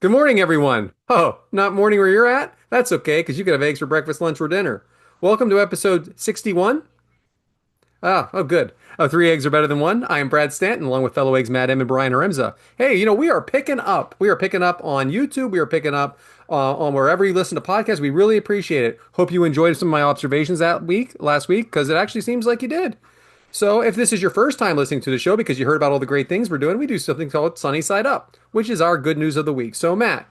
Good morning, everyone. Oh, not morning where you're at? That's okay, because you could have eggs for breakfast, lunch, or dinner. Welcome to episode 61. Oh, good. Three eggs are better than one. I am Brad Stanton, along with fellow eggs Matt M and Brian Aremza. Hey, we are picking up. We are picking up on YouTube. We are picking up on wherever you listen to podcasts. We really appreciate it. Hope you enjoyed some of my observations last week, because it actually seems like you did. So, if this is your first time listening to the show because you heard about all the great things we're doing, we do something called Sunny Side Up, which is our good news of the week. So, Matt,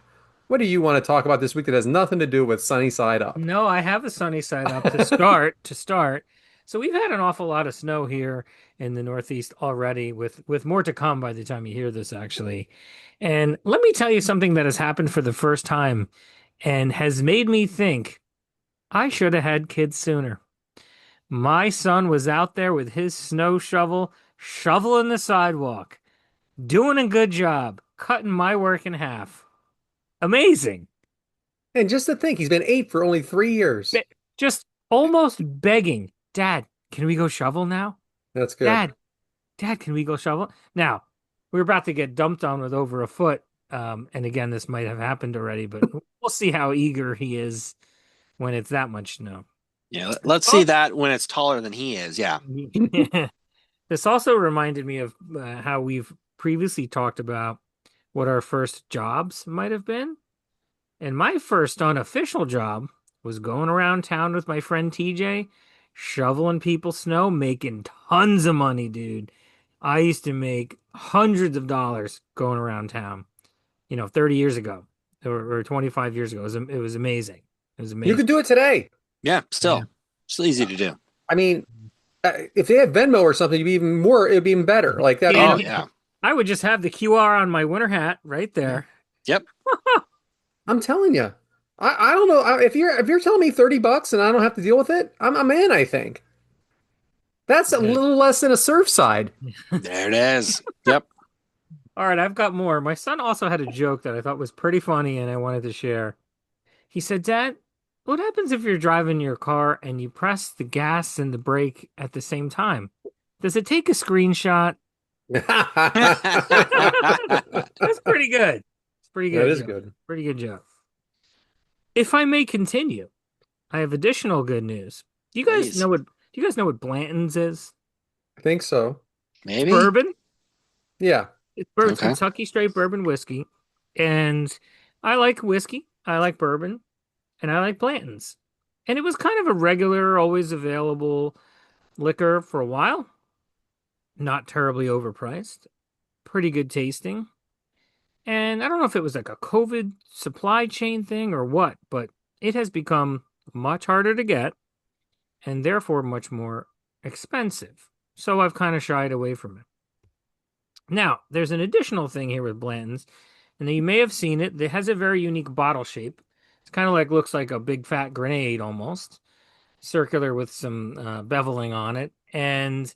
what do you want to talk about this week that has nothing to do with Sunny Side Up? No, I have a sunny side up to start. So we've had an awful lot of snow here in the Northeast already with more to come by the time you hear this actually. And let me tell you something that has happened for the first time and has made me think I should have had kids sooner. My son was out there with his snow shovel, shoveling the sidewalk, doing a good job, cutting my work in half. Amazing. And just to think, he's been eight for only 3 years. Be- just almost begging, Dad, can we go shovel now? That's good. Dad, Dad, can we go shovel? Now, we're about to get dumped on with over a foot. And again, this might have happened already, but we'll see how eager he is when it's that much snow. Yeah, let's see Oh, that when it's taller than he is. Yeah. this also reminded me of how we've previously talked about what our first jobs might have been. And my first unofficial job was going around town with my friend TJ, shoveling people's snow, making tons of money, dude. I used to make hundreds of dollars going around town, 30 years ago or 25 years ago. It was amazing. It was You amazing. could do it today. Yeah, Yeah. still easy to do. I mean, if they had Venmo or something, it'd be even better. Like that, Yeah, Oh, yeah. I would just have the QR on my winter hat right there. Yep. I'm telling you. I don't know if you're telling me $30 and I don't have to deal with it, I'm in, I think. That's a Yeah. little less than a Surfside. There it is. Yep. All right, I've got more. My son also had a joke that I thought was pretty funny and I wanted to share. He said, Dad, what happens if you're driving your car and you press the gas and the brake at the same time? Does it take a screenshot? That's pretty good. It's pretty That good is joke. good. Pretty good joke. If I may continue, I have additional good news. Please. Do you guys know what Blanton's is? I think so. It's Maybe. bourbon. Yeah. It's Okay. Kentucky straight bourbon whiskey. And I like whiskey. I like bourbon. And I like Blanton's. And it was kind of a regular, always available liquor for a while. Not terribly overpriced. Pretty good tasting. And I don't know if it was like a COVID supply chain thing or what, but it has become much harder to get and therefore much more expensive. So I've kind of shied away from it. Now, there's an additional thing here with Blanton's, and you may have seen it. It has a very unique bottle shape. It's kind of like looks like a big fat grenade almost, circular with some beveling on it, and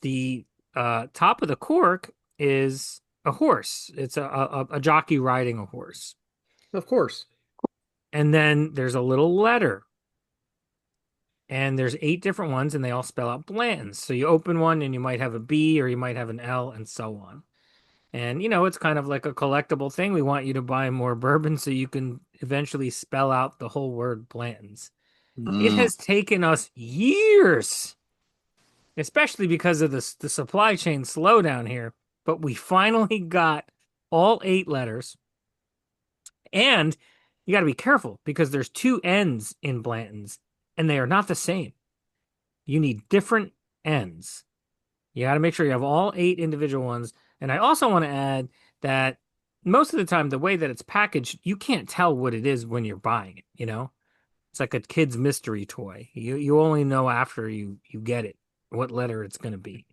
the top of the cork is a horse. It's a jockey riding a horse, Of course. and then there's a little letter, and there's 8 different ones, and they all spell out Blanton's. So you open one, and you might have a B, or you might have an L, and so on. And, it's kind of like a collectible thing. We want you to buy more bourbon so you can eventually spell out the whole word Blanton's. It Mm. has taken us years, especially because of the supply chain slowdown here. But we finally got all 8 letters. And you got to be careful because there's 2 N's in Blanton's and they are not the same. You need different N's. You got to make sure you have all 8 individual ones. And I also want to add that most of the time, the way that it's packaged, you can't tell what it is when you're buying it. It's like a kid's mystery toy. You only know after you get it what letter it's going to be.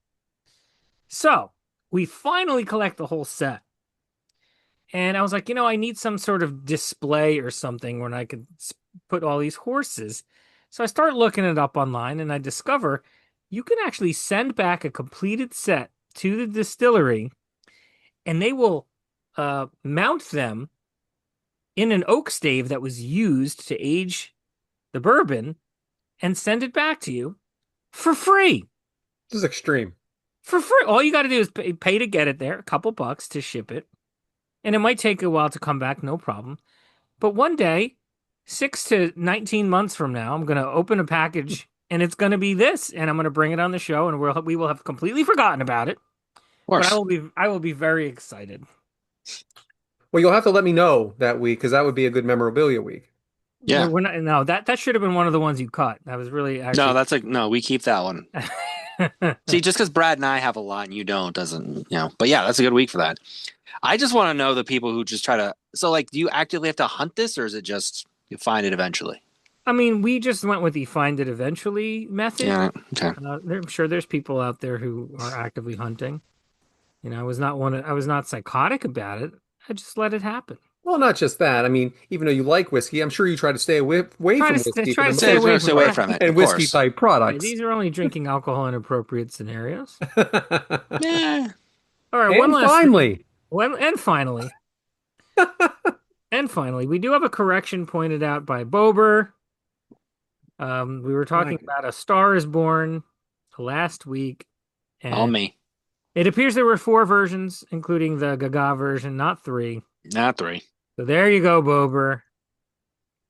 So we finally collect the whole set. And I was like, I need some sort of display or something where I could put all these horses. So I start looking it up online and I discover you can actually send back a completed set to the distillery and they will mount them in an oak stave that was used to age the bourbon and send it back to you for free. This is extreme. For free. All you got to do is pay to get it there, a couple bucks to ship it. and it might take a while to come back, no problem. But one day, 6 to 19 months from now, I'm gonna open a package and it's gonna be this, and I'm gonna bring it on the show, and we will have completely forgotten about it. Of But course. I will be very excited. Well, you'll have to let me know that week because that would be a good memorabilia week. Yeah. We're not, no, that should have been one of the ones you cut. That was really No, actually. that's like no, we keep that one. See, just because Brad and I have a lot and you don't doesn't, But yeah, that's a good week for that. I just want to know the people who just try to. So, like, do you actively have to hunt this, or is it just you find it eventually? I mean, we just went with the find it eventually method. Yeah. Okay. I'm sure there's people out there who are actively hunting. I was not I was not psychotic about it. I just let it happen. Well, not just that. I mean, even though you like whiskey, I'm sure you try to stay away from whiskey for Try the to stay most away Stay from away it. from it, and of whiskey course. type Yeah, products. these are only drinking alcohol in appropriate scenarios. Yeah. All right, one And last thing. finally, Well, and finally, we do have a correction pointed out by Bober. We were talking my, about A Star is Born last week, All and me. it appears there were four versions, including the Gaga version, not three. Not three. So there you go, Bober.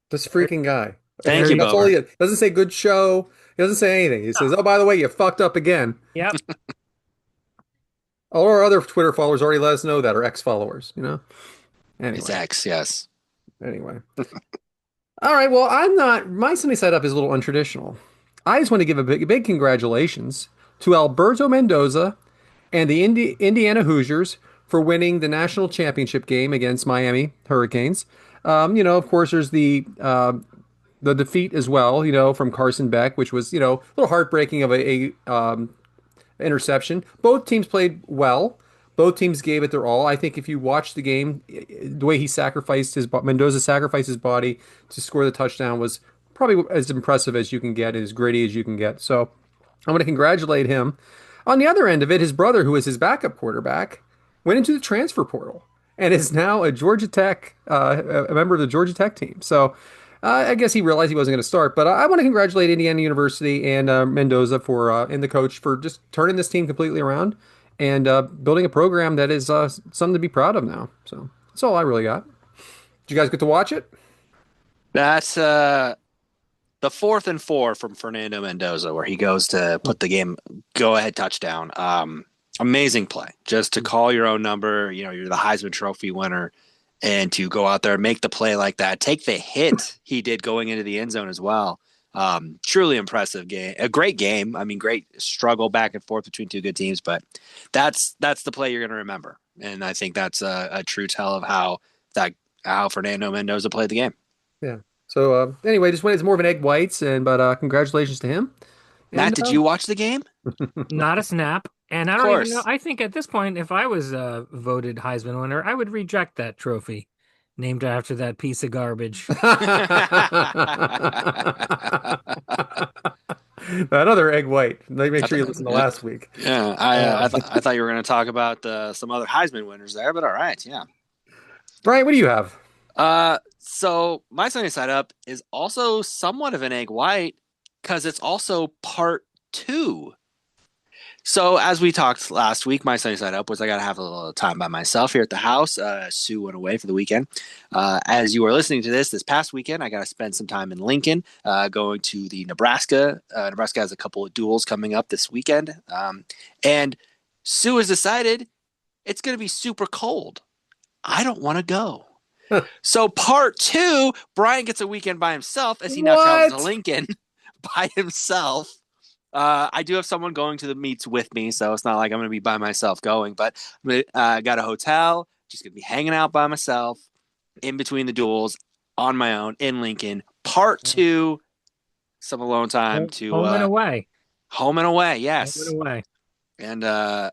this There, freaking guy. Thank there you, you That's all Bober. he doesn't say good show. He doesn't say anything. He says, go. "Oh, by the way, you fucked up again." Yep. All our other Twitter followers already let us know that, or ex-followers. It's Anyway, X, yes. anyway. All right. Well, my Sunday side up is a little untraditional. I just want to give a big congratulations to Alberto Mendoza and the Indiana Hoosiers for winning the national championship game against Miami Hurricanes. Of course, there's the defeat as well, from Carson Beck, which was, a little heartbreaking of a interception. Both teams played well. Both teams gave it their all. I think if you watch the game, the way Mendoza sacrificed his body to score the touchdown was probably as impressive as you can get, as gritty as you can get. So I want to congratulate him. On the other end of it, his brother, who was his backup quarterback, went into the transfer portal and is now a member of the Georgia Tech team. So I guess he realized he wasn't going to start. But I want to congratulate Indiana University and Mendoza and the coach for just turning this team completely around and building a program that is something to be proud of now. So that's all I really got. Did you guys get to watch it? That's the 4th and 4 from Fernando Mendoza, where he goes to put the game go ahead touchdown. Amazing play. Just to call your own number, you're the Heisman Trophy winner, and to go out there and make the play like that, take the hit he did going into the end zone as well. Truly impressive game. A great game. I mean, great struggle back and forth between two good teams, but that's the play you're going to remember. And I think that's a true tell of how Fernando Mendoza played the game. Yeah. So anyway, just went as more of an egg whites, but congratulations to him. Matt, And did you watch the game? Not a snap. And I Of don't even know. course. I think at this point, if I was voted Heisman winner, I would reject that trophy named after that piece of garbage. that other egg white. Make sure you listen to Yeah, last week. yeah. I thought you were going to talk about some other Heisman winners there, but all right, yeah. Brian, what do you have? So my sunny side up is also somewhat of an egg white because it's also part two. So as we talked last week, my sunny side up was I got to have a little time by myself here at the house. Sue went away for the weekend. As you are listening to this past weekend, I got to spend some time in Lincoln, going to the Nebraska. Nebraska has a couple of duels coming up this weekend. And Sue has decided it's going to be super cold. I don't want to go. So part two, Bryant gets a weekend by himself as he now travels to What? Lincoln by himself. I do have someone going to the meets with me, so it's not like I'm going to be by myself going, but I got a hotel, just going to be hanging out by myself in between the duels on my own in Lincoln. Part two, some alone time to Home and away. home and away. Home and Yes. away. And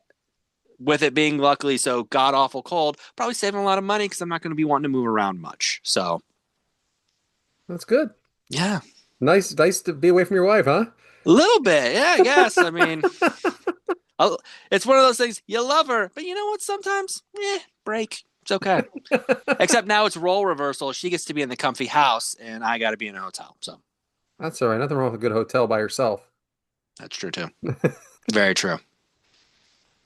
with it being luckily so god awful cold, probably saving a lot of money because I'm not going to be wanting to move around much. So, That's good. yeah. Nice to be away from your wife, huh? A little bit, yeah, I guess. I mean, it's one of those things. You love her, but you know what? Sometimes, break. It's okay. Except now it's role reversal. She gets to be in the comfy house, and I got to be in a hotel. So That's all right. Nothing wrong with a good hotel by yourself. that's true too. Very true.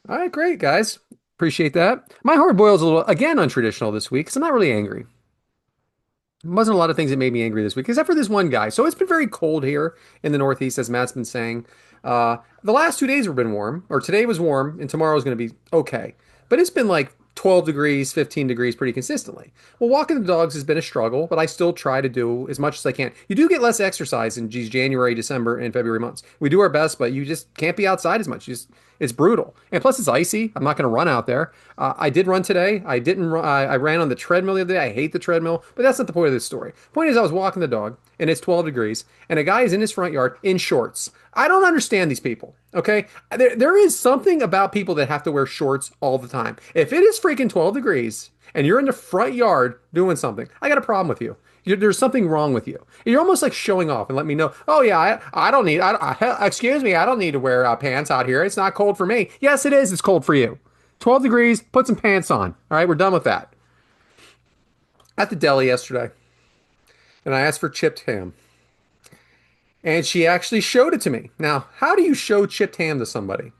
All right, great, guys. Appreciate that. My hard boil's a little, again, untraditional this week because I'm not really angry. Wasn't a lot of things that made me angry this week, except for this one guy. So it's been very cold here in the Northeast, as Matt's been saying. The last 2 days have been warm, or today was warm, and tomorrow is going to be okay. But it's been like 12 degrees, 15 degrees pretty consistently. Well, walking the dogs has been a struggle, but I still try to do as much as I can. You do get less exercise in these January, December, and February months. We do our best, but you just can't be outside as much. It's brutal, and plus it's icy. I'm not going to run out there. I did run today. I didn't run. I ran on the treadmill the other day. I hate the treadmill, but that's not the point of this story. Point is, I was walking the dog, and it's 12 degrees, and a guy is in his front yard in shorts. I don't understand these people. Okay, there is something about people that have to wear shorts all the time. If it is freaking 12 degrees and you're in the front yard doing something, I got a problem with you. There's something wrong with you. You're almost like showing off and let me know. Oh yeah, I don't need. Excuse me, I don't need to wear pants out here. It's not cold for me. Yes, it is. It's cold for you. 12 degrees. Put some pants on. All right, we're done with that. At the deli yesterday, and I asked for chipped ham, and she actually showed it to me. Now, how do you show chipped ham to somebody?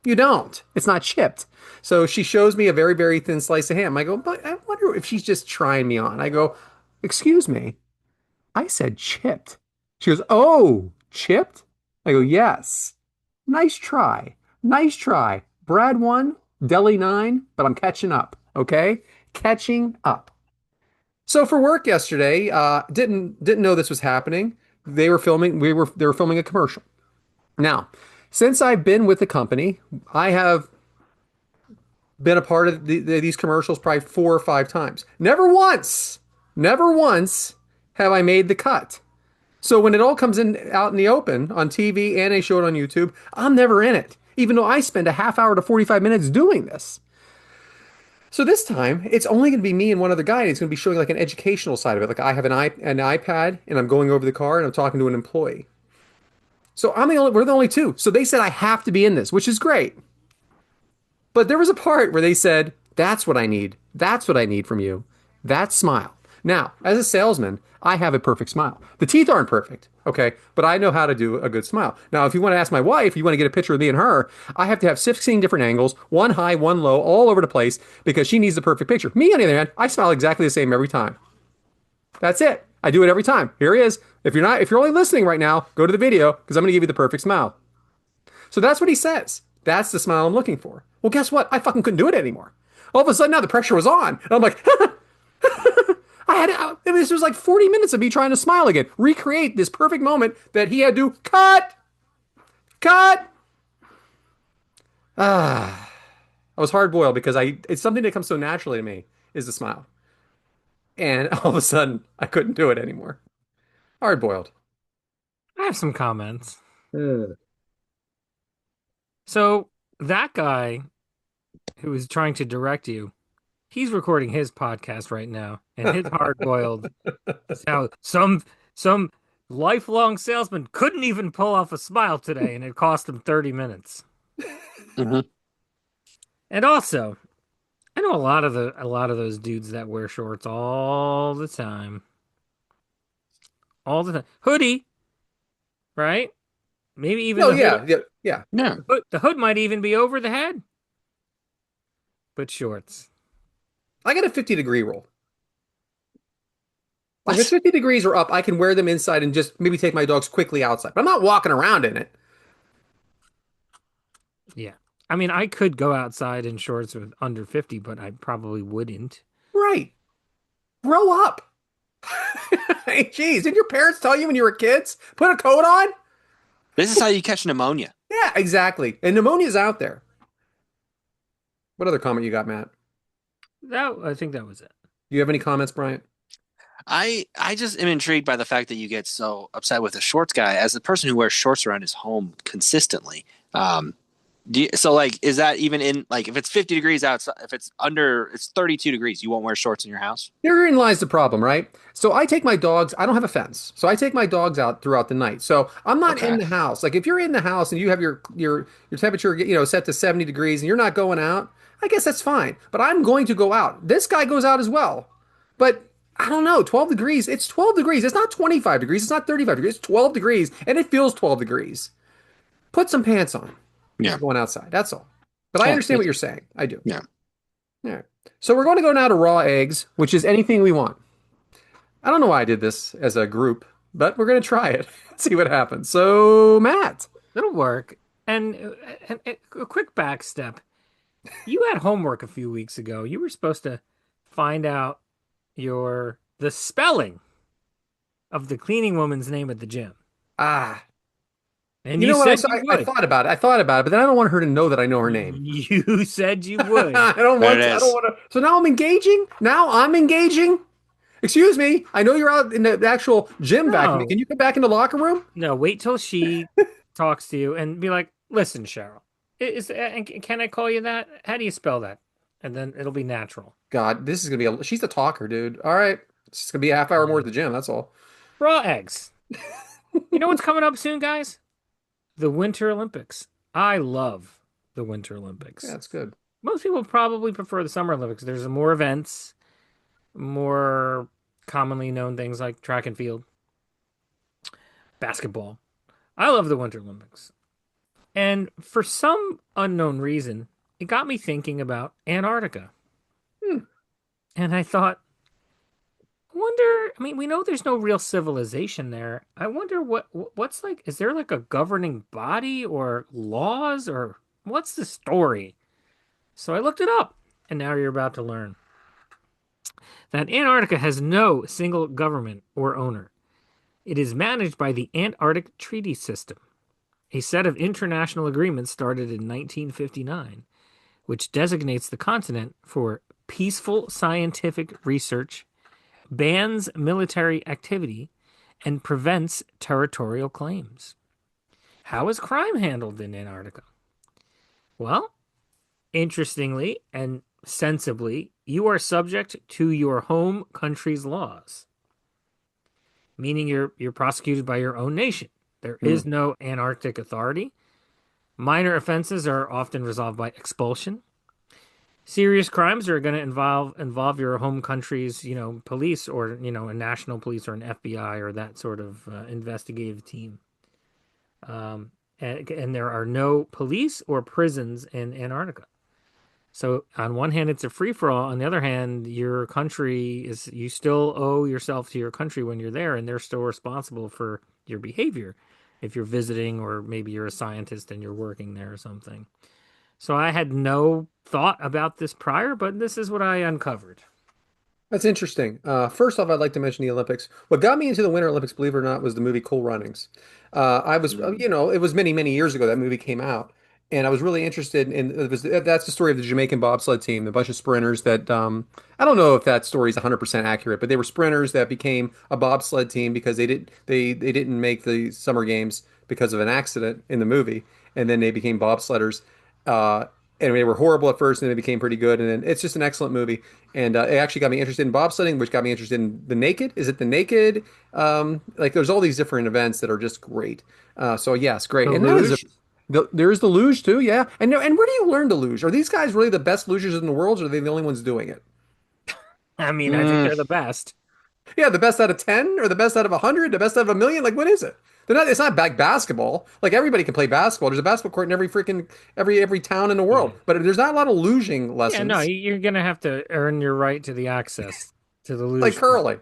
You don't. It's not chipped. So she shows me a very, very thin slice of ham. I go, but I wonder if she's just trying me on. I go, excuse me. I said chipped. She goes, oh, chipped? I go, yes. Nice try. Nice try. Brad won, Deli 9, but I'm catching up. Okay? Catching up. So for work yesterday, didn't know this was happening. They were filming a commercial. Now, since I've been with the company, I have been a part of these commercials probably 4 or 5 times. Never once have I made the cut. So when it all comes in out in the open on TV and they show it on YouTube, I'm never in it, even though I spend a half hour to 45 minutes doing this. So this time, it's only going to be me and one other guy, and it's going to be showing like an educational side of it. Like I have an iPad, and I'm going over the car, and I'm talking to an employee. So we're the only two. So they said I have to be in this, which is great. But there was a part where they said, that's what I need. That's what I need from you. That smile. Now, as a salesman, I have a perfect smile. The teeth aren't perfect, okay? But I know how to do a good smile. Now, if you want to ask my wife, you want to get a picture of me and her, I have to have 16 different angles, one high, one low, all over the place, because she needs the perfect picture. Me, on the other hand, I smile exactly the same every time. That's it. I do it every time. Here he is. If you're only listening right now, go to the video, because I'm going to give you the perfect smile. So that's what he says. That's the smile I'm looking for. Well, guess what? I fucking couldn't do it anymore. All of a sudden now the pressure was on. And I'm like, this was like 40 minutes of me trying to smile again. Recreate this perfect moment that he had to cut. I was hard boiled because it's something that comes so naturally to me is the smile. And all of a sudden I couldn't do it anymore. Hard boiled. I have some comments. Ugh. So that guy who was trying to direct you, he's recording his podcast right now, and his hard boiled is how some lifelong salesman couldn't even pull off a smile today, and it cost him 30 minutes. Mhm. And also, I know a lot of those dudes that wear shorts all the time. All the time. Hoodie, right? Maybe even Oh the yeah, hood, yeah, yeah. Yeah. the hood might even be over the head. But shorts. I got a 50-degree rule. If What? it's 50 degrees or up, I can wear them inside and just maybe take my dogs quickly outside. But I'm not walking around in it. Yeah. I mean, I could go outside in shorts with under 50, but I probably wouldn't. Right. Grow up. Hey, geez, did your parents tell you when you were kids? Put a coat on? This is how you catch pneumonia. Yeah, exactly. And pneumonia's out there. What other comment you got, Matt? I think that was it. Do you have any comments, Bryant? I just am intrigued by the fact that you get so upset with the shorts guy as the person who wears shorts around his home consistently. So like, is that even in like if it's 50 degrees outside, if it's 32 degrees, you won't wear shorts in your house? Herein lies the problem, right? So I take my dogs, I don't have a fence. So I take my dogs out throughout the night. So I'm not Okay. in the house. Like if you're in the house and you have your temperature, set to 70 degrees and you're not going out, I guess that's fine. But I'm going to go out. This guy goes out as well. But I don't know, 12 degrees. It's 12 degrees. It's not 25 degrees. It's not 35 degrees. It's 12 degrees and it feels 12 degrees. Put some pants on. Yeah. You're going outside. That's all. But I Yeah, understand what you're saying. I do. yeah. All right. So we're going to go now to raw eggs, which is anything we want. I don't know why I did this as a group, but we're going to try it. See what happens. So, Matt. It'll work. And a quick back step. You had homework a few weeks ago. You were supposed to find out the spelling of the cleaning woman's name at the gym. Ah, And you you know what? said you I would. thought about it. I thought about it, but then I don't want her to know that I know her name. You said you would. I don't There want it to. I don't is. want to. So now I'm engaging. Now I'm engaging. Excuse me. I know you're out in the actual gym vacuuming. No, Can you come back in the locker room? no, wait till she talks to you and be like, listen, Cheryl, can I call you that? How do you spell that? And then it'll be natural. God, this is gonna be a. She's a talker, dude. All right, it's just gonna be a half hour more at the gym. That's all. Raw eggs. You know what's coming up soon, guys? The Winter Olympics. I love the Winter Yeah, Olympics. that's good. Most people probably prefer the Summer Olympics. There's more events, more commonly known things like track and field, basketball. I love the Winter Olympics. And for some unknown reason, it got me thinking about Antarctica. Hmm. And I thought, I mean, we know there's no real civilization there. I wonder what's like, is there like a governing body or laws or what's the story? So I looked it up, and now you're about to learn that Antarctica has no single government or owner. It is managed by the Antarctic Treaty System, a set of international agreements started in 1959, which designates the continent for peaceful scientific research, bans military activity, and prevents territorial claims. How is crime handled in Antarctica? Well, interestingly and sensibly, you are subject to your home country's laws, meaning you're prosecuted by your own nation. There Hmm. is no Antarctic authority. Minor offenses are often resolved by expulsion. Serious crimes are going to involve your home country's, police or a national police or an FBI or that sort of investigative team. And there are no police or prisons in Antarctica. So on one hand, it's a free for all. On the other hand, you still owe yourself to your country when you're there, and they're still responsible for your behavior if you're visiting or maybe you're a scientist and you're working there or something. So I had no thought about this prior, but this is what I uncovered. That's interesting. First off, I'd like to mention the Olympics. What got me into the Winter Olympics, believe it or not, was the movie Cool Runnings. I was, Mm. it was many, many years ago that movie came out, and I was really interested in. That's the story of the Jamaican bobsled team, a bunch of sprinters that I don't know if that story is 100% accurate, but they were sprinters that became a bobsled team because they didn't make the summer games because of an accident in the movie, and then they became bobsledders. Uh, and they were horrible at first, and they became pretty good. And then it's just an excellent movie. And it actually got me interested in bobsledding, which got me interested in the naked. Is it the naked? Like there's all these different events that are just great. So yes, great. The And that is luge. there's the luge too, yeah. And where do you learn to luge? Are these guys really the best lugers in the world, or are they the only ones doing it? I mean, I think Mm. they're the best. Yeah, the best out of 10 or the best out of 100, the best out of a million? Like what is it? They're not, it's not like basketball. Like everybody can play basketball. There's a basketball court in every freaking every town in the Yeah. world. But there's not a lot of luging Yeah, no, lessons you're gonna have to earn your right to the access to the like luge course. curling.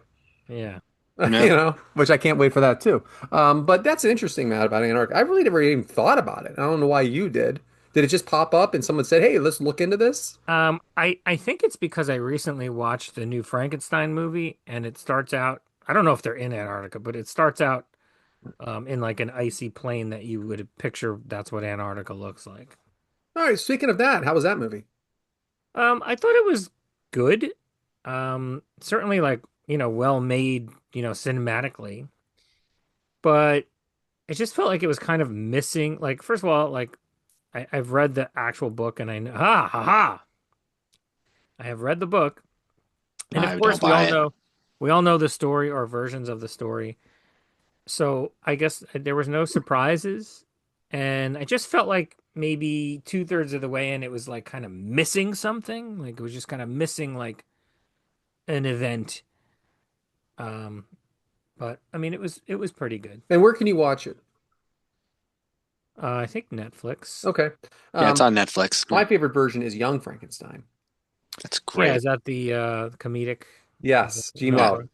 Yeah. Yeah. Which I can't wait for that too. But that's interesting, Matt, about Antarctica. I really never even thought about it. I don't know why you did. Did it just pop up and someone said, "Hey, let's look into this"? I think it's because I recently watched the new Frankenstein movie, and it starts out. I don't know if they're in Antarctica, but it starts out in like an icy plain that you would picture. That's what Antarctica looks like. All right, speaking of that, how was that movie? I thought it was good. Certainly like well made, cinematically, but it just felt like it was kind of missing. Like first of all, like I've read the actual book, and I know I have read the book. And of I course, don't buy it. we all know the story or versions of the story. So I guess there was no surprises, and I just felt like maybe two-thirds of the way in, it was like kind of missing something. Like it was just kind of missing like an event. Um, but I mean, it was pretty good. And where can you watch it? I think Netflix. Okay. Yeah, it's Um, on Netflix. my favorite version is Young Frankenstein. That's Yeah, great. is that the comedic? Yes, Gene Yeah, Remember? Wilder.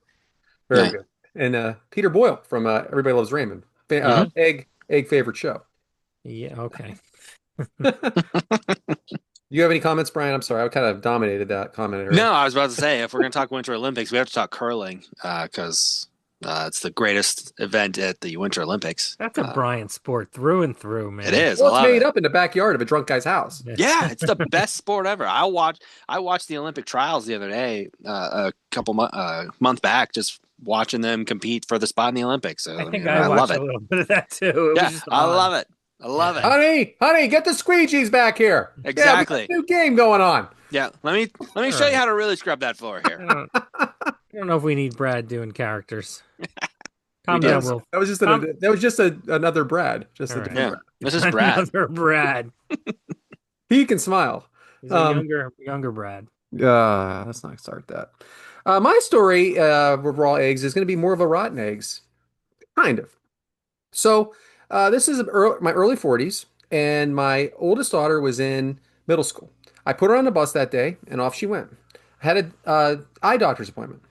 Very yeah. good. And Peter Boyle from Everybody Loves Raymond. Hmm. Egg favorite show. Yeah. Okay. You have any comments, Brian? I'm sorry, I kind of dominated that comment area. No, I was about to say if we're going to talk Winter Olympics, we have to talk curling because it's the greatest event at the Winter Olympics. That's a Bryant sport through and through, It man. is. I Well, it's love made it. up in the backyard of a drunk guy's house. Yeah, it's the best sport ever. I watched the Olympic trials the other day, month back, just watching them compete for the spot in the Olympics. So I I think mean, I I love watched a it. little bit of that too. It was Yeah, just I odd. love it. I love it. Yeah. Honey, get the squeegees back here. Yeah, we got Exactly. a new game going on. Yeah, let me All show you right. how to really scrub that floor here. I don't know if we need Brad doing characters. We Calm That down, do. was Will. that was just Calm. another Brad, just All a right. different Yeah, Brad. this is Brad. Another Brad. He can smile. He's a Um, younger Brad. let's not start that. My story with raw eggs is going to be more of a rotten eggs, kind of. So this is my early 40s, and my oldest daughter was in middle school. I put her on the bus that day, and off she went. I had a eye doctor's appointment.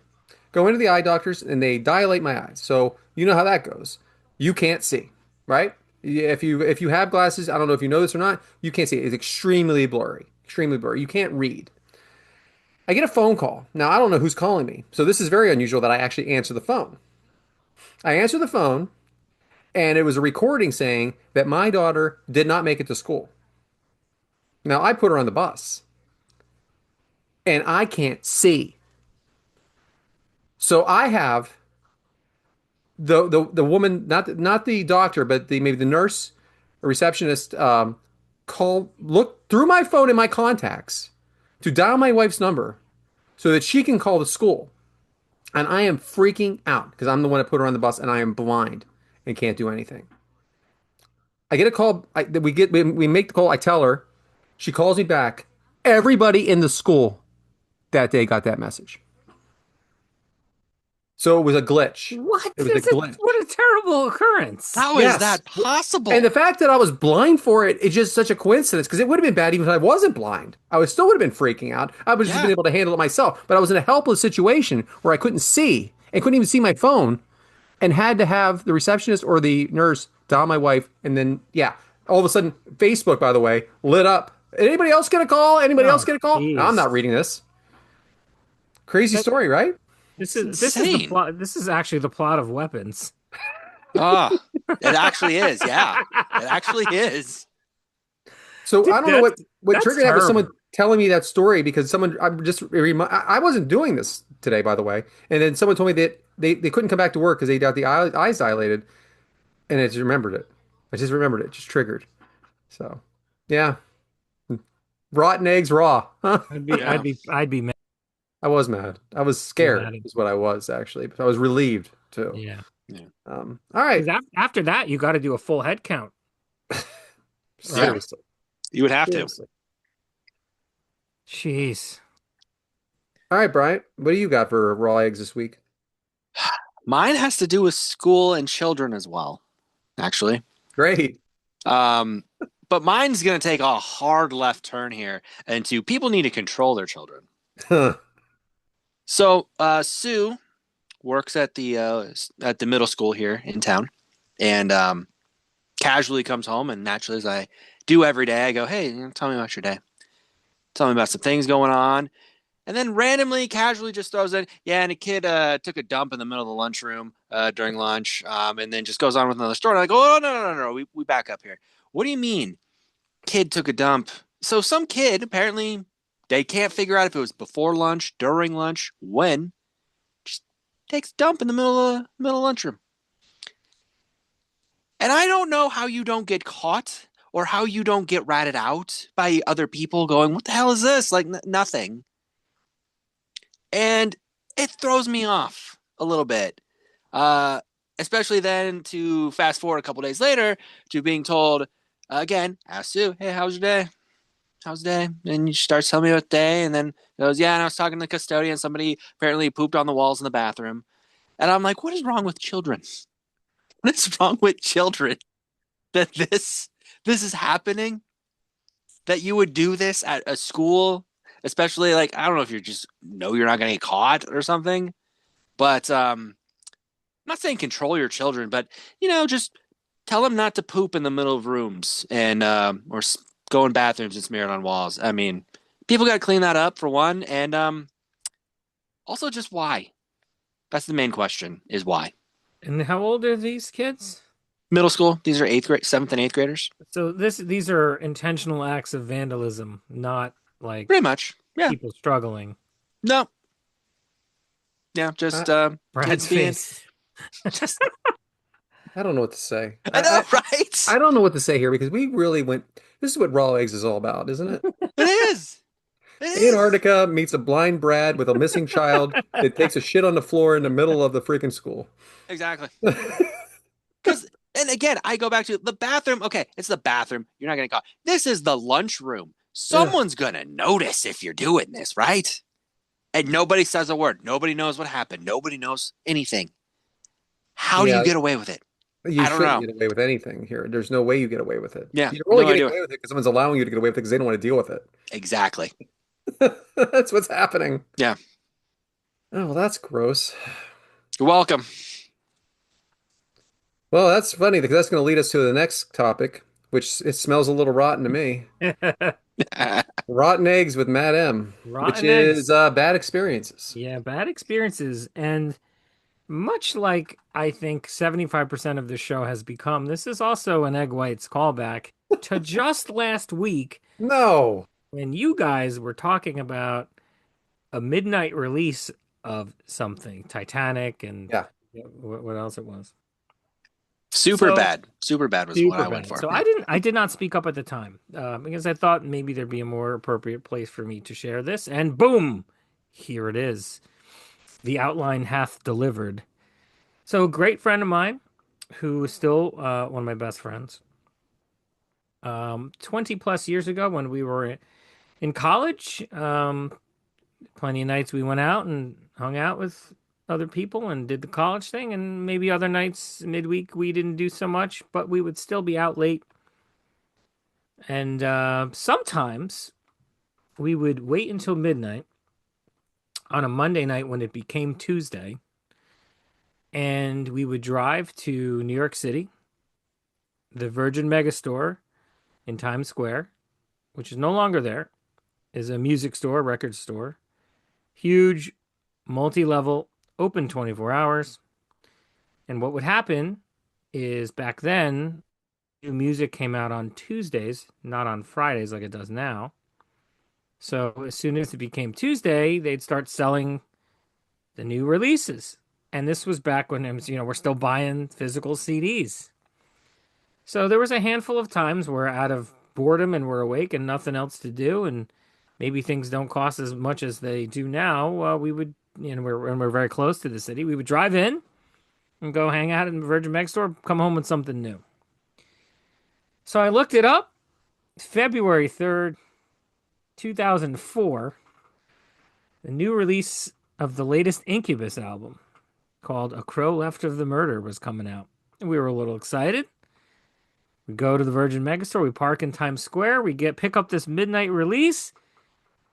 Go into the eye doctors, and they dilate my eyes. So you know how that goes. You can't see, right? If you have glasses, I don't know if you know this or not. You can't see. It's extremely blurry, extremely blurry. You can't read. I get a phone call. Now I don't know who's calling me, so this is very unusual that I actually answer the phone. I answer the phone, and it was a recording saying that my daughter did not make it to school. Now I put her on the bus, and I can't see. So I have the woman, not the doctor, but the maybe the nurse, a receptionist, look through my phone in my contacts to dial my wife's number so that she can call the school. And I am freaking out because I'm the one that put her on the bus, and I am blind and can't do anything. I get a call. We make the call. I tell her. She calls me back. Everybody in the school that day got that message. So it was a glitch. What It was a is it? glitch. What a terrible occurrence. How is Yes. that And possible? the fact that I was blind for it is just such a coincidence because it would have been bad even if I wasn't blind. I would still would have been freaking out. I would just been Yeah. able to handle it myself. But I was in a helpless situation where I couldn't see and couldn't even see my phone and had to have the receptionist or the nurse dial my wife. And then, yeah, all of a sudden, Facebook, by the way, lit up. Anybody else get a call? Anybody else Oh, get a call? No, I'm jeez. not reading this. Crazy That story, right? It's this is the insane. plot. This is actually the plot of Weapons. Oh, it actually is. Yeah, it actually is. So Dude, I don't know what that's triggered that was someone terrible. telling me that story because someone I wasn't doing this today, by the way, and then someone told me that they couldn't come back to work because they got the eyes dilated, and I just remembered it. I just remembered it, just triggered. So yeah, rotten eggs raw. Huh? Yeah. I'd be mad. I was mad. I was scared, Mad. is what I was actually, but I was relieved too. Yeah. Yeah. All right, Because after that, you got to do a full head count, Yeah. right? seriously, You would have to. seriously. Jeez. All right, Bryant, what do you got for raw eggs this week? Mine has to do with school and children as well, actually. Great. Um, but mine's going to take a hard left turn here into people need to control their children. So Sue works at the middle school here in town, and casually comes home, and naturally, as I do every day, I go, "Hey, tell me about your day. Tell me about some things going on." And then randomly, casually, just throws in, "Yeah, and a kid took a dump in the middle of the lunchroom during lunch," and then just goes on with another story. And I go, "Oh no, we back up here. What do you mean, kid took a dump?" So some kid apparently they can't figure out if it was before lunch, during lunch, when just takes a dump in the middle of lunchroom. And I don't know how you don't get caught or how you don't get ratted out by other people going, "What the hell is this?" Like nothing. And it throws me off a little bit. Uh, Especially then to fast forward a couple days later to being told again, ask Sue, "Hey, how's your day? How's the day?" And she starts telling me about the day, and then goes, "Yeah, and I was talking to the custodian. Somebody apparently pooped on the walls in the bathroom." And I'm like, what is wrong with children? What is wrong with children that this this is happening, that you would do this at a school, especially like I don't know if you just know you're not going to get caught or something, but I'm not saying control your children, but just tell them not to poop in the middle of rooms and or go in bathrooms and smear it on walls. I mean, people got to clean that up for one, and also just why. That's the main question: is why. And how old are these kids? Middle school. These are eighth grade, seventh and eighth graders. So these are intentional acts of vandalism, not like Pretty much. Yeah. people struggling. No. Yeah. I, Just kids Brad's being face. just. I don't know what to say. I know, right? I don't know what to say here because we really went. This is what raw eggs is all about, isn't it? It is. It is. Antarctica meets a blind Brad with a missing child that takes a shit on the floor in the middle of the freaking school. Exactly. Because, and again, I go back to the bathroom. Okay, it's the bathroom. You're not going to call. This is the lunchroom. Ugh. Someone's going to notice if you're doing this, right? And nobody says a word. Nobody knows what happened. Nobody knows anything. How do you Yeah, get away with it? you I don't shouldn't know. get away with anything here. There's no way you get away with it. Yeah, You're only no getting idea. away with it because someone's allowing you to get away with it because they don't want to deal with it. Exactly. That's what's happening. Yeah. Oh, well, that's gross. You're welcome. Well, that's funny because that's going to lead us to the next topic, which it smells a little rotten to me. Rotten eggs with Matt M, which Rotten is eggs. bad experiences. Yeah, bad experiences. And much like I think 75% of the show has become, this is also an Egg White's callback to just last week No. when you guys were talking about a midnight release of something, Titanic, and Yeah. what else it was. Super So bad. Super bad was what super I went bad. for. So Yeah. I did not speak up at the time because I thought maybe there'd be a more appropriate place for me to share this. And boom, here it is. The outline hath delivered. So, a great friend of mine who is still one of my best friends. 20 plus years ago when we were in college, plenty of nights we went out and hung out with other people and did the college thing. And maybe other nights midweek we didn't do so much, but we would still be out late. And sometimes we would wait until midnight on a Monday night when it became Tuesday. And we would drive to New York City, the Virgin Megastore in Times Square, which is no longer there, is a music store, record store, huge, multi-level, open 24 hours. And what would happen is back then, new music came out on Tuesdays, not on Fridays like it does now. So as soon as it became Tuesday, they'd start selling the new releases. And this was back when it was, we're still buying physical CDs. So there was a handful of times where out of boredom and we're awake and nothing else to do, and maybe things don't cost as much as they do now. We would, we're very close to the city. We would drive in and go hang out in the Virgin Megastore, come home with something new. So I looked it up. February 3rd, 2004, the new release of the latest Incubus album called A Crow Left of the Murder was coming out. And we were a little excited. We go to the Virgin Megastore. We park in Times Square. We pick up this midnight release.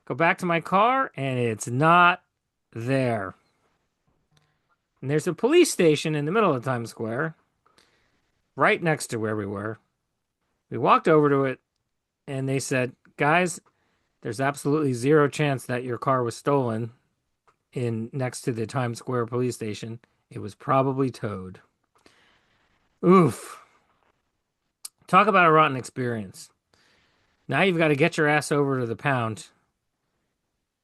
Go back to my car, and it's not there. And there's a police station in the middle of Times Square, right next to where we were. We walked over to it, and they said, "Guys, there's absolutely zero chance that your car was stolen in next to the Times Square police station. It was probably towed." Oof. Talk about a rotten experience. Now you've got to get your ass over to the pound,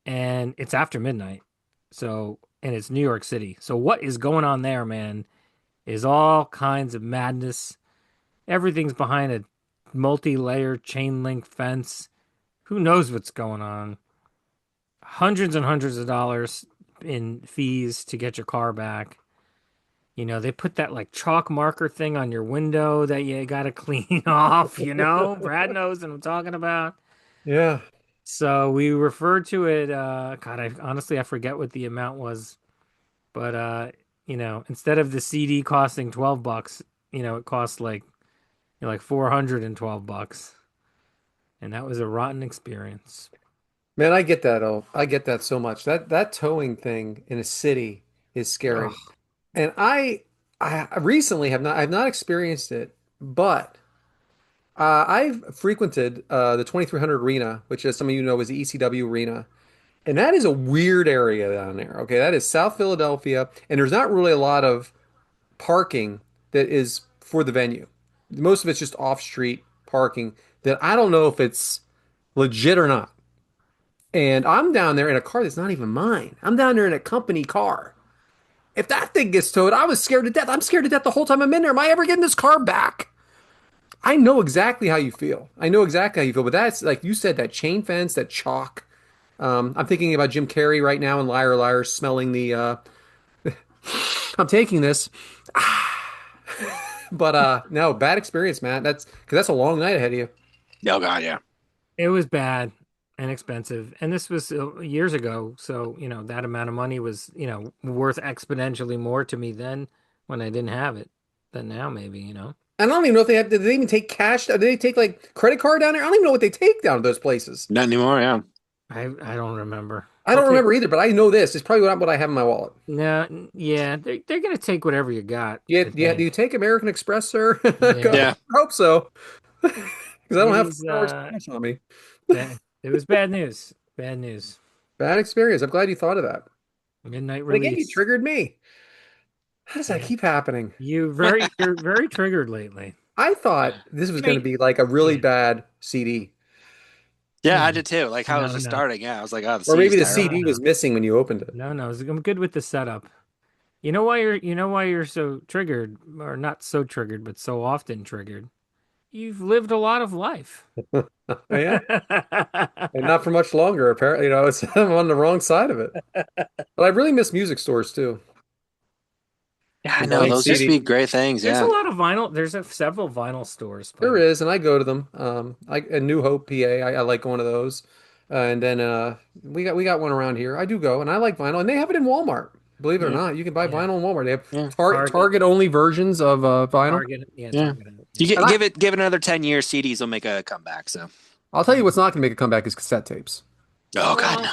and it's after midnight. So, and it's New York City. So, what is going on there, man, is all kinds of madness. Everything's behind a multi layer chain link fence. Who knows what's going on? Hundreds and hundreds of dollars in fees to get your car back. They put that like chalk marker thing on your window that you got to clean off, Brad knows what I'm talking about. Yeah. So we referred to it, God, I forget what the amount was, but instead of the CD costing $12, it cost like like $412, and that was a rotten experience. Man, I get that. Oh, I get that so much. That towing thing in a city is scary. Ugh. And I recently I've not experienced it, but I've frequented the 2300 Arena, which, as some of you know, is the ECW arena. And that is a weird area down there. Okay, that is South Philadelphia, and there's not really a lot of parking that is for the venue. Most of it's just off-street parking that I don't know if it's legit or not. And I'm down there in a car that's not even mine. I'm down there in a company car. If that thing gets towed, I was scared to death. I'm scared to death the whole time I'm in there. Am I ever getting this car back? I know exactly how you feel. I know exactly how you feel, but that's like you said, that chain fence, that chalk. I'm thinking about Jim Carrey right now in Liar Liar smelling the I'm taking this. But no, bad experience, Matt. That's because that's a long night ahead of you. Oh God, yeah. It was bad and expensive, and this was years ago. So that amount of money was worth exponentially more to me then when I didn't have it than now. Maybe. I don't even know if they have. Did they even take cash? Did they take like credit card down there? I don't even know what they take down at those places. Not anymore, yeah. I don't remember. I don't Okay, remember either, but I know this. It's probably not what I have in my wallet. no, yeah, they're gonna take whatever you got, Yeah, I yeah. Do think. you take American Express, sir? Yeah, Yeah. I hope so, because I it don't have was 4 hours cash on me. bad. It was bad news. Bad news. Bad experience. I'm glad you thought of that. Midnight And again, you release. triggered me. How does that Yeah, keep happening? you're very triggered lately. I thought this was I going to mean, be like a really yeah, bad CD, Yeah, I no, did too. Like how it was no, just no, starting. Yeah, I was like, oh, the or maybe CD's the no, terrible. CD was no, missing when you opened it. no, no. I'm good with the setup. You know why you're so triggered, or not so triggered, but so often triggered. You've lived a lot of life. Yeah, and not for much longer. Apparently, I'm on the wrong side of it. But I really miss music stores too. Yeah, I know. Like Those used to CD. be great things. There's a Yeah. lot of vinyl. There's several vinyl stores, There but is, and I go to them. I in New Hope, PA. I like one of those. And then we got one around here. I do go, and I like vinyl, and they have it in Walmart. Believe it or yeah, not, you can buy yeah. vinyl in Walmart. They have Yeah. Target, Target only versions of vinyl. Target, yeah, Yeah. Target. You Yeah. get, And give it another 10 years, CDs will make a comeback. So. I'll tell you what's not going to make a comeback is cassette tapes. Oh God, Well, no.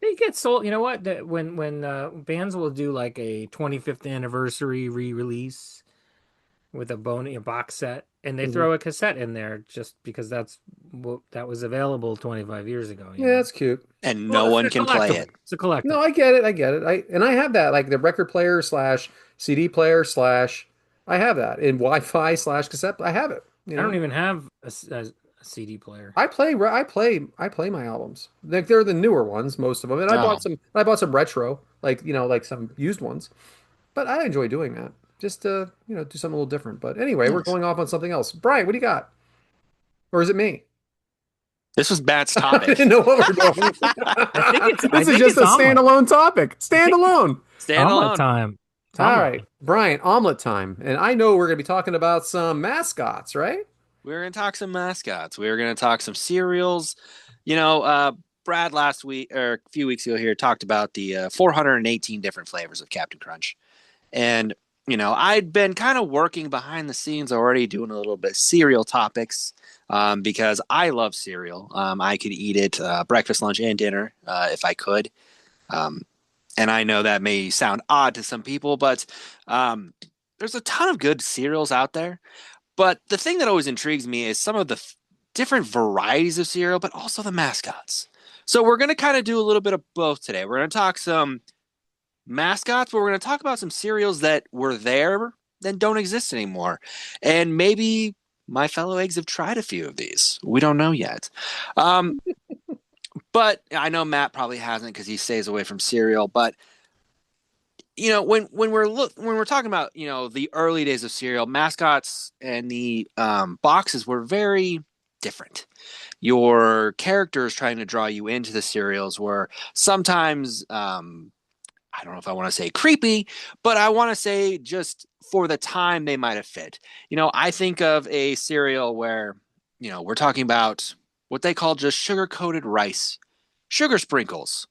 they get sold. You know what? When bands will do like a 25th anniversary re-release with a box set, and they Mhm. throw a cassette in there just because that's what that was available 25 years ago. Yeah, that's cute. And Well, no it's one a can play collectible. it. It's a collectible. No, I get it. I get it. I have that like the record player slash CD player slash. I have that in Wi-Fi slash cassette. I have it. I don't even have a CD player. I play my albums. Like they're the newer ones, most of them. And I Oh, bought some. I bought some retro, like like some used ones. But I enjoy doing that. Just to do something a little different. But anyway, we're nice. going off on something else. Brian, what do you got? Or is it me? This was Matt's I topic. didn't know what we're doing. I think it's I This is think just it's a omelet. standalone topic. I think it's Standalone. Stand omelet alone. time. It's All omelet right, Brian, omelet time. And I know we're going to be talking about some mascots, right? We're gonna talk some mascots. We're gonna talk some cereals. Brad last week or a few weeks ago here talked about the 418 different flavors of Captain Crunch. And, I'd been kind of working behind the scenes already doing a little bit of cereal topics because I love cereal. I could eat it breakfast, lunch, and dinner if I could. Um, and I know that may sound odd to some people, but there's a ton of good cereals out there. But the thing that always intrigues me is some of the different varieties of cereal, but also the mascots. So we're going to kind of do a little bit of both today. We're going to talk some mascots, but we're going to talk about some cereals that were there and don't exist anymore. And maybe my fellow eggs have tried a few of these. We don't know yet. Um, but I know Matt probably hasn't because he stays away from cereal. But when we're talking about the early days of cereal, mascots and the boxes were very different. Your characters trying to draw you into the cereals were sometimes I don't know if I want to say creepy, but I want to say just for the time they might have fit. I think of a cereal where, we're talking about what they call just sugar coated rice, sugar sprinkles,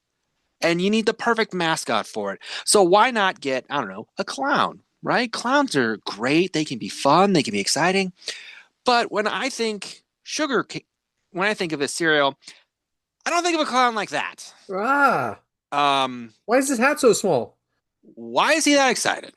and you need the perfect mascot for it. So why not get, I don't know, a clown, right? Clowns are great. They can be fun, they can be exciting. But when I think of a cereal, I don't think of a clown like that. Ah, Um, why is his hat so small? why is he that excited?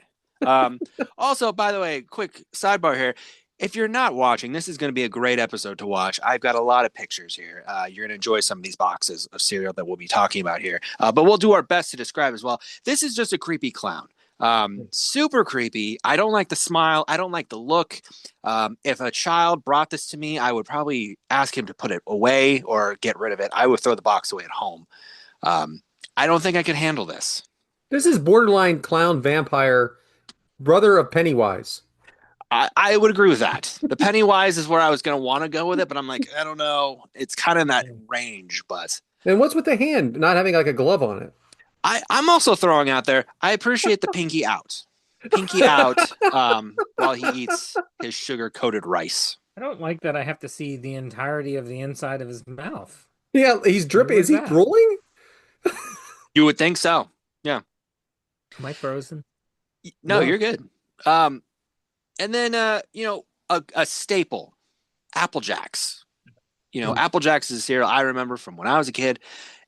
Um, Also, by the way, quick sidebar here. If you're not watching, this is going to be a great episode to watch. I've got a lot of pictures here. You're going to enjoy some of these boxes of cereal that we'll be talking about here. But we'll do our best to describe as well. This is just a creepy clown. Super creepy. I don't like the smile. I don't like the look. If a child brought this to me, I would probably ask him to put it away or get rid of it. I would throw the box away at home. Um, I don't think I could handle this. This is borderline clown vampire, brother of Pennywise. I would agree with that. The Pennywise is where I was going to want to go with it, but I'm like, I don't know. It's kind of in that range, but And what's with the hand not having like a glove on it? I'm also throwing out there. I appreciate the pinky out, pinky out, while he eats his sugar coated rice. I don't like that I have to see the entirety of the inside of his mouth. Yeah, he's What dripping. Is was he that? drooling? You would think so. Yeah. Am I frozen? No, No. you're good. And then a staple, Apple Jacks. Hmm. Apple Jacks is a cereal I remember from when I was a kid,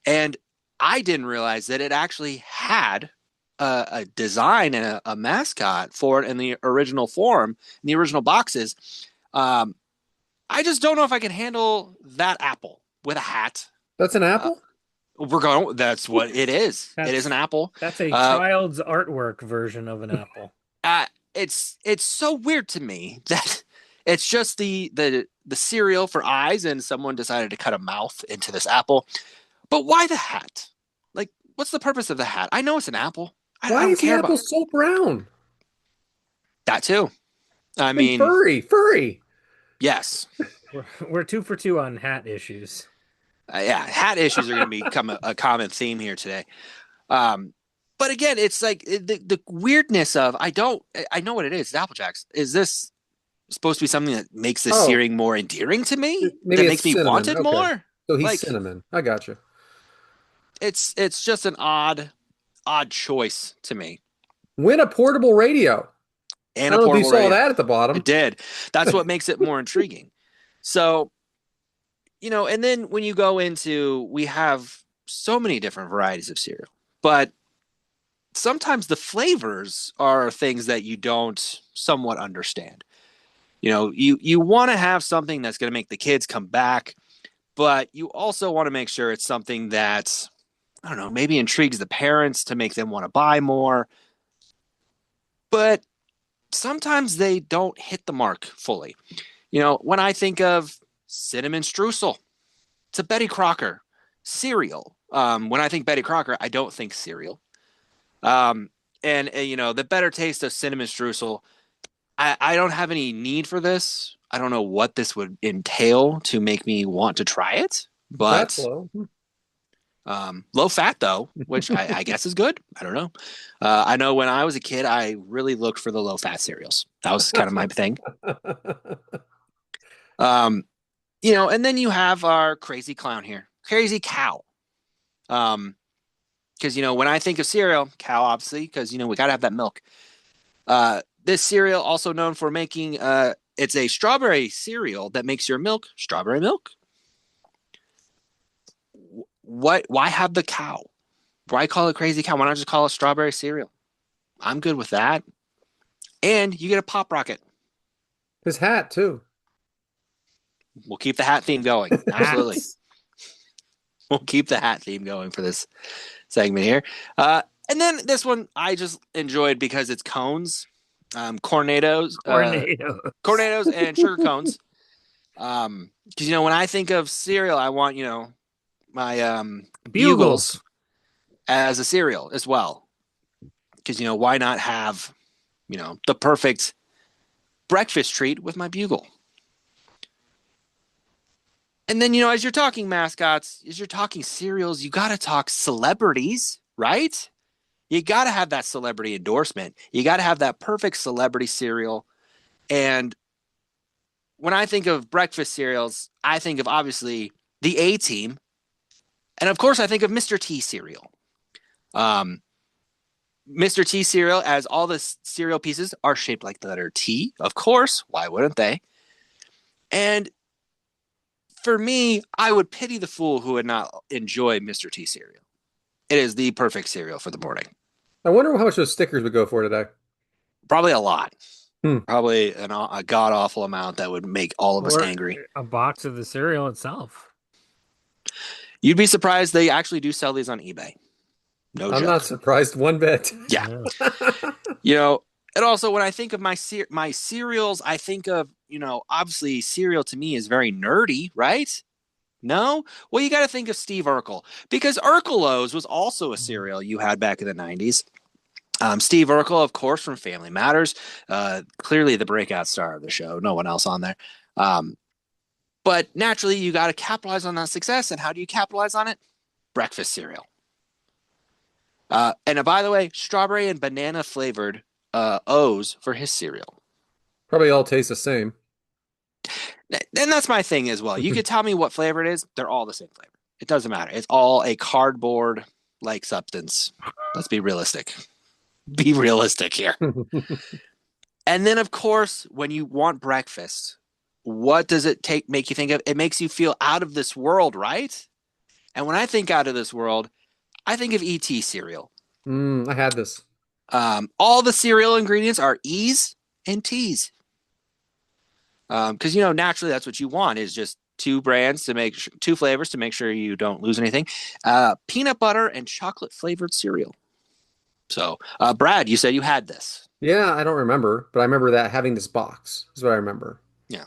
and I didn't realize that it actually had a design and a mascot for it in the original form, in the original boxes. Um, I just don't know if I can handle that apple with a hat. That's an Uh, apple? that's what it is. It is an That's apple. that's a Uh, child's artwork version of an apple. it's so weird to me that it's just the cereal for eyes, and someone decided to cut a mouth into this apple. But why the hat? Like, what's the purpose of the hat? I know it's an apple. I Why don't is the care apple about so brown that too. I and mean, furry? Furry. yes, We're 2 for 2 on hat issues. yeah, hat issues are going to become a common theme here today. Um, but again, it's like the weirdness of I know what it is. It's Apple Jacks. Is this supposed to be something that makes this Oh, searing more endearing to me? maybe That makes it's me want cinnamon. it Okay. more? So he's Like cinnamon. I got you. it's just an odd choice to me. Win a portable radio. I And a don't know if you portable saw radio. that at the It bottom. did. That's what makes it more intriguing. So, and then when you go into, we have so many different varieties of cereal, but sometimes the flavors are things that you don't somewhat understand. You want to have something that's going to make the kids come back, but you also want to make sure it's something that, I don't know, maybe intrigues the parents to make them want to buy more. But sometimes they don't hit the mark fully. When I think of cinnamon streusel, it's a Betty Crocker cereal. When I think Betty Crocker, I don't think cereal. And the better taste of cinnamon streusel, I don't have any need for this. I don't know what this would entail to make me want to try it, That's but low. low fat though, which I guess is good. I don't know. I know when I was a kid, I really looked for the low fat cereals. That was kind of my thing. And then you have our crazy clown here, crazy cow. Because when I think of cereal, cow obviously, because we gotta have that milk. This cereal also known for making it's a strawberry cereal that makes your milk strawberry milk. What? Why have the cow? Why call it crazy cow? Why not just call it strawberry cereal? I'm good with that. And you get a pop rocket. His hat too. We'll keep the hat theme going. Absolutely. Hats. We'll keep the hat theme going for this segment here. And then this one I just enjoyed because it's cones, cornados, Tornado. cornados, and sugar cones. Because when I think of cereal, I want my bugles Bugles. as a cereal as well. Because why not have the perfect breakfast treat with my bugle? And then, as you're talking mascots, as you're talking cereals, you got to talk celebrities, right? You got to have that celebrity endorsement. You got to have that perfect celebrity cereal. And when I think of breakfast cereals, I think of obviously the A Team. And of course, I think of Mr. T cereal. Mr. T cereal, as all the cereal pieces are shaped like the letter T. Of course, why wouldn't they? And for me, I would pity the fool who would not enjoy Mr. T cereal. It is the perfect cereal for the morning. I wonder how much those stickers would go for today. Probably a lot. Hmm. Probably a god awful amount that would make all of us Or angry. a box of the cereal itself. You'd be surprised they actually do sell these on eBay. No I'm not joke. surprised one bit. Yeah. Yeah. You know, and also when I think of my cereals, I think of, obviously cereal to me is very nerdy, right? No? Well, you got to think of Steve Urkel because Urkelos was also a cereal you had back in the 90s. Steve Urkel, of course, from Family Matters, clearly the breakout star of the show. No one else on there. Um, but naturally, you got to capitalize on that success. And how do you capitalize on it? Breakfast cereal. And by the way, strawberry and banana flavored O's for his cereal. Probably all taste the same. And that's my thing as well. You could tell me what flavor it is. They're all the same flavor. It doesn't matter. It's all a cardboard like substance. Let's be realistic. Be realistic here. And then, of course, when you want breakfast, what does it make you think of? It makes you feel out of this world, right? And when I think out of this world, I think of ET cereal. I had this. All the cereal ingredients are E's and T's. Because naturally that's what you want is just two flavors to make sure you don't lose anything. Peanut butter and chocolate flavored cereal. So, Brad, you said you had this. Yeah, I don't remember, but I remember that having this box is what I remember. Yeah.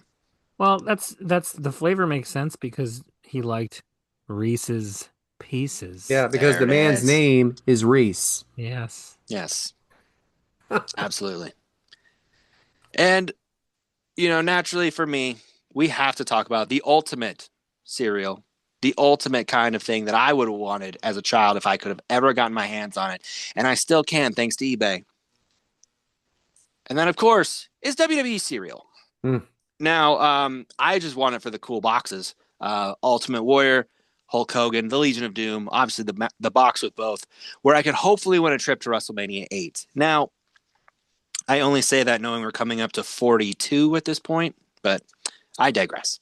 Well, that's the flavor makes sense because he liked Reese's Pieces. Yeah, because There the it man's is. name is Reese. Yes. Yes, absolutely. And naturally for me, we have to talk about the ultimate cereal, the ultimate kind of thing that I would have wanted as a child if I could have ever gotten my hands on it. And I still can thanks to eBay. And then, of course, is WWE cereal. Hmm. Now, I just want it for the cool boxes. Ultimate Warrior, Hulk Hogan, the Legion of Doom, obviously the box with both, where I could hopefully win a trip to WrestleMania 8. Now, I only say that knowing we're coming up to 42 at this point, but I digress.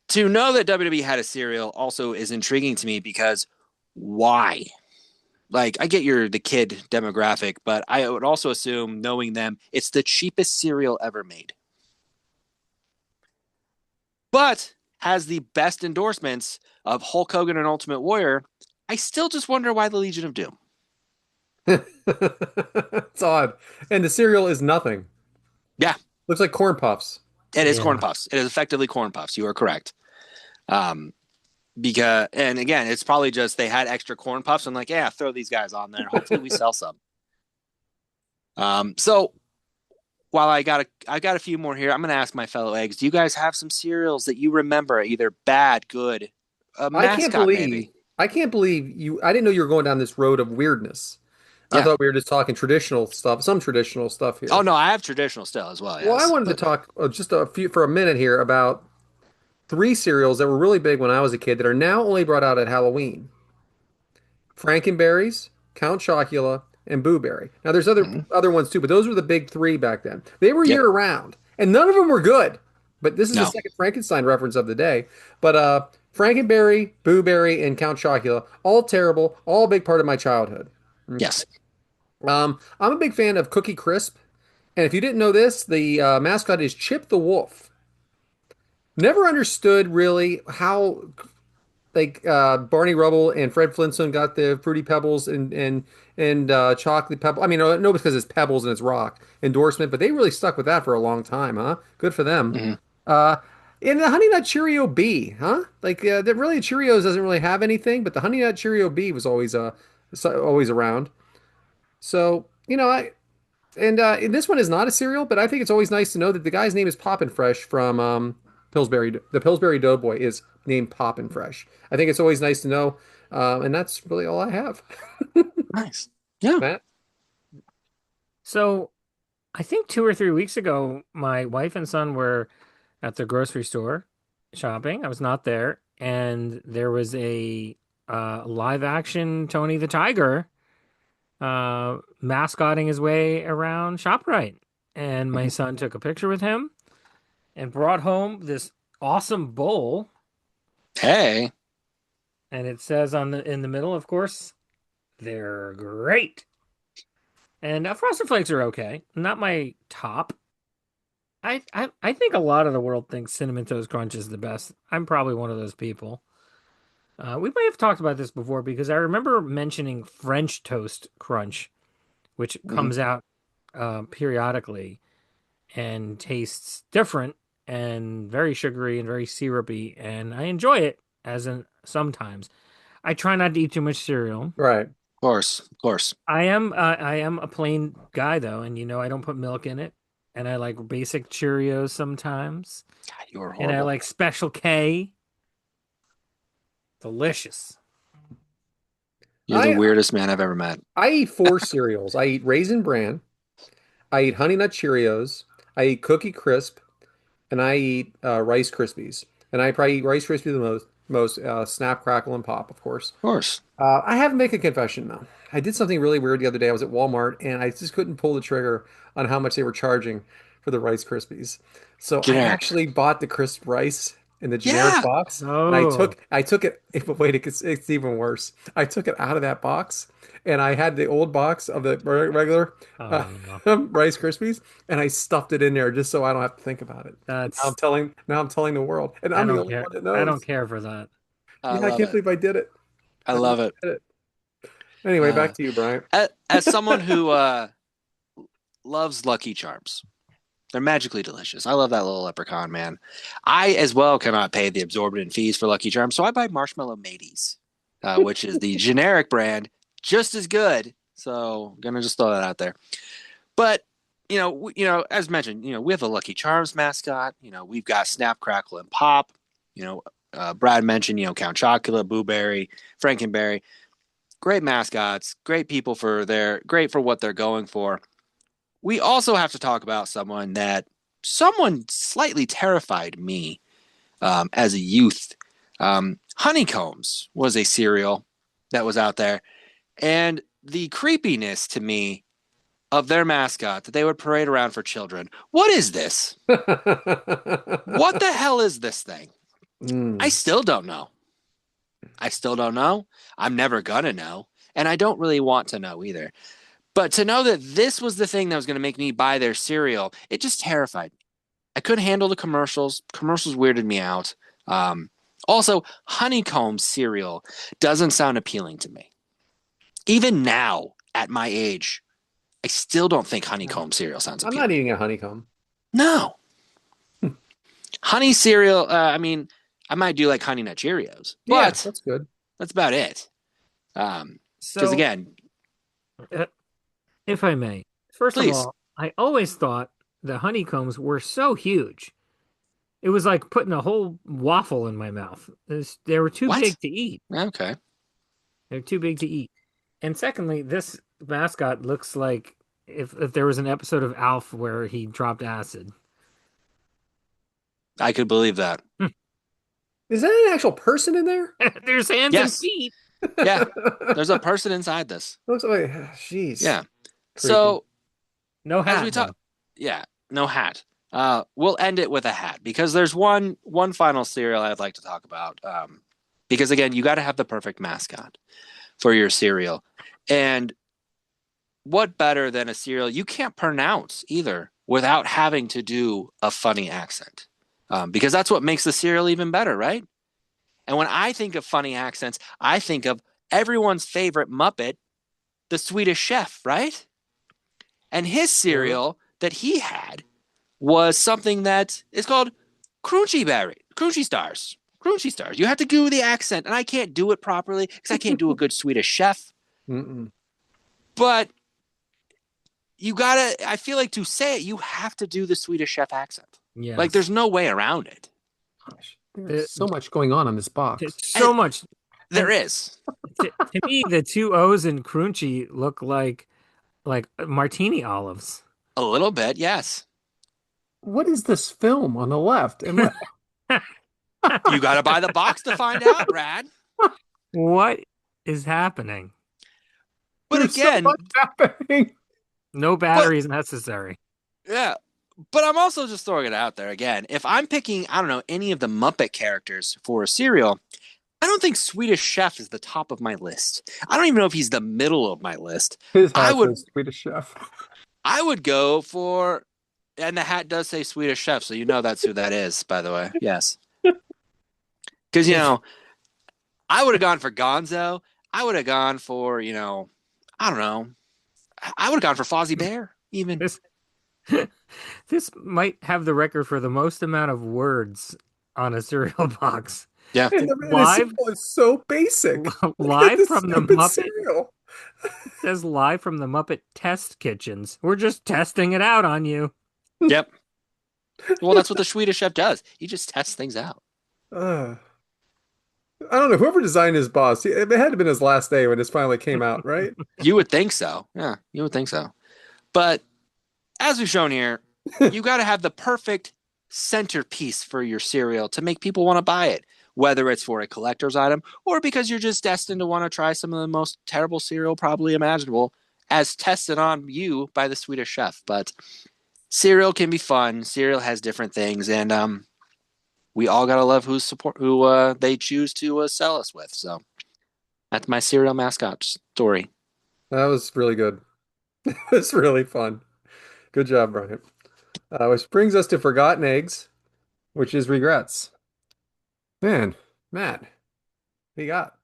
To know that WWE had a cereal also is intriguing to me because why? Like, I get the kid demographic, but I would also assume, knowing them, it's the cheapest cereal ever made. But has the best endorsements of Hulk Hogan and Ultimate Warrior. I still just wonder why the Legion of Doom. It's odd. And the cereal is nothing. Yeah, Looks like corn puffs. it is corn Yeah. puffs. It is effectively corn puffs. You are correct. Um, and again, it's probably just they had extra corn puffs and like, yeah, throw these guys on there. Hopefully, we sell some. So while I got a few more here, I'm going to ask my fellow eggs. Do you guys have some cereals that you remember, either bad, good, a I can't mascot believe maybe? I can't believe you I didn't know you were going down this road of weirdness. I Yeah. thought we were just talking traditional stuff, some traditional stuff Oh here. no, I have traditional still as well. Well, I Yes, wanted to but talk just a few for a minute here about three cereals that were really big when I was a kid that are now only brought out at Halloween. Frankenberries, Count Chocula, and Boo Berry. Now there's mhm. other ones too, but those were the big three back then. They were Yep. year round, and none of them were good. But this is the No. second Frankenstein reference of the day. But Frankenberry, Boo Berry, and Count Chocula, all terrible, all a big part of my childhood. Yes. I'm a big fan of Cookie Crisp, and if you didn't know this, the mascot is Chip the Wolf. Never understood really how Barney Rubble and Fred Flintstone got the Fruity Pebbles and Chocolate Pebble. I mean, no, because it's Pebbles and it's rock endorsement, but they really stuck with that for a long time, huh? Good for them. Mhm. Uh, and the Honey Nut Cheerio Bee, huh? That really Cheerios doesn't really have anything, but the Honey Nut Cheerio Bee was always around. So and this one is not a cereal, but I think it's always nice to know that the guy's name is Poppin' Fresh from Pillsbury. The Pillsbury Doughboy is named Poppin' Fresh. I think it's always nice to know, and that's really all I have. Nice. Yeah. Matt? So I think 2 or 3 weeks ago, my wife and son were at the grocery store shopping. I was not there, and there was a live action Tony the Tiger mascotting his way around ShopRite. And my Mhm. son took a picture with him. and brought home this awesome bowl. Hey, And it says on the in the middle, of course, they're great. And Frosted Flakes are okay. Not my top. I think a lot of the world thinks Cinnamon Toast Crunch is the best. I'm probably one of those people. We might have talked about this before because I remember mentioning French Toast Crunch, which mhm. comes out periodically and tastes different and very sugary and very syrupy, and I enjoy it as in sometimes. I try not to eat too much cereal. Right. Of course, of course. I am a plain guy though, and I don't put milk in it, and I like basic Cheerios sometimes, God, you are and I horrible. like Special K. Delicious. You're the I weirdest man I've ever met. I eat four cereals. I eat Raisin Bran, I eat Honey Nut Cheerios, I eat Cookie Crisp, and I eat Rice Krispies. And I probably eat Rice Krispies the most Snap, Crackle, and Pop, of course. Of course. I have to make a confession though. I did something really weird the other day. I was at Walmart and I just couldn't pull the trigger on how much they were charging for the Rice Krispies. So I Generic. actually bought the crisp rice in the generic Yeah. box, and I Oh, took I took it. Wait, it's even worse. I took it out of that box, and I had the old box of the regular oh no, Rice Krispies, and I stuffed it in there just so I don't have to think about it. that's Now I'm telling the world, and I I'm the don't only care. one that I don't knows. care for that. I Yeah, I love can't it. believe I did it. I I love really it. did it. Anyway, back to you, Bryant. As someone who loves Lucky Charms, they're magically delicious. I love that little leprechaun, man. I as well cannot pay the exorbitant fees for Lucky Charms, so I buy Marshmallow Mateys, which is the generic brand, just as good. So, I'm gonna just throw that out there. But as mentioned, we have a Lucky Charms mascot. We've got Snap, Crackle, and Pop. You know, Brad mentioned, Count Chocula, Boo Berry, Frankenberry. Great mascots, great for what they're going for. We also have to talk about someone slightly terrified me as a youth. Honeycombs was a cereal that was out there, and the creepiness to me of their mascot that they would parade around for children. What is this? What the hell is this thing? I Mm. still don't know. I still don't know. I'm never gonna know. And I don't really want to know either. But to know that this was the thing that was going to make me buy their cereal, it just terrified me. I couldn't handle the commercials. Commercials weirded me out. Also, honeycomb cereal doesn't sound appealing to me. Even now, at my age, I still don't think honeycomb cereal sounds I'm not appealing. eating a honeycomb. No. Honey cereal, I mean, I might do like Honey Nut Cheerios, Yeah, but that's good. that's about it. Because So, again, uh, if I may, first of please, all, I always thought the honeycombs were so huge. It was like putting a whole waffle in my mouth. They were too what? big to eat. Okay. They're too big to eat. And secondly, this mascot looks like if there was an episode of Alf where he dropped acid. I could believe that. Is that an actual person in there? There's hands and Yes. feet. Yeah. There's a person inside this. Looks like, jeez, Yeah. creepy. So No as hat we talk, though. yeah, no hat. We'll end it with a hat because there's one final cereal I'd like to talk about. Because again, you got to have the perfect mascot for your cereal, and what better than a cereal you can't pronounce either without having to do a funny accent, because that's what makes the cereal even better, right? And when I think of funny accents, I think of everyone's favorite Muppet, the Swedish Chef, right? And his Sure. cereal that he had was something that is called Crunchy Berry, Crunchy Stars. Crunchy Stars. You have to do the accent, and I can't do it properly because I can't do a good Swedish chef. Mm-mm. But you gotta, I feel like to say it, you have to do the Swedish chef accent. Like, Yes. there's no way around it. Gosh, there's The, so much going on this box. And so much. there And is to me, the two O's in crunchy look like martini olives. a little bit, yes. What is this film on the left? And what? You gotta buy the box to find out, Brad. What is happening? But There's so again, much happening. No but batteries necessary. yeah, But I'm also just throwing it out there again. If I'm picking, I don't know, any of the Muppet characters for a cereal, I don't think Swedish Chef is the top of my list. I don't even know if he's the middle of my list. His I hat would says Swedish Chef. I would go for, and the hat does say Swedish Chef, so you know that's who that is, by the way. Yes. Because, This I would have gone for Gonzo. I would have gone for, I don't know. I would have gone for Fozzie Bear, even. this this might have the record for the most amount of words on a cereal box. Yeah. And the Live cereal is so basic. Look at live this from the stupid Muppet. cereal. It says live from the Muppet Test Kitchens. We're just testing it out on you. Yep. Well, that's what the Swedish Chef does. He just tests things out. Uh, I don't know. Whoever designed his boss, it had to have been his last day when this finally came out, right? You would think so. Yeah, you would think so. But as we've shown here, you got to have the perfect centerpiece for your cereal to make people want to buy it, whether it's for a collector's item or because you're just destined to want to try some of the most terrible cereal probably imaginable, as tested on you by the Swedish Chef. But cereal can be fun. Cereal has different things, and we all gotta love who they choose to sell us with. So that's my cereal mascot story. That was really good. It's really fun. Good job, Bryant. Which brings us to forgotten eggs, which is regrets. Man, Matt, what you got?